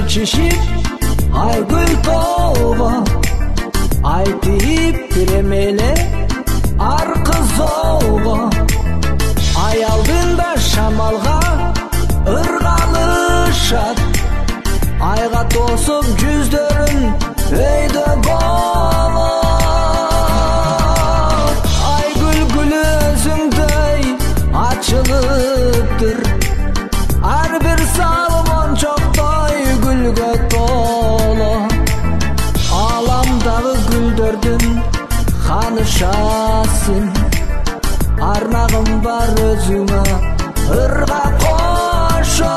чишип айгүл тоого айтып биремеле ар кызоого аялдын да шамалга ыргалышат айга тосуп жүздөрүн өйдө болот айгүл гүлү өзүңдөй ачылыптыр ар бир салым мончоктой гүлгө толо аламдагы гүлдөрдүн ханышасың арнагым бар өзүңө ырга кошо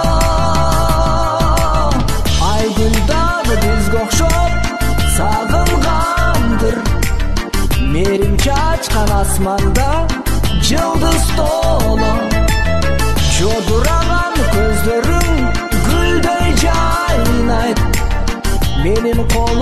айгүл дагы бизге окшоп сагынгандыр мерим чачкан асманда жылдыз толо жодураган көздөрүң гүлдөй жайнайт менин колум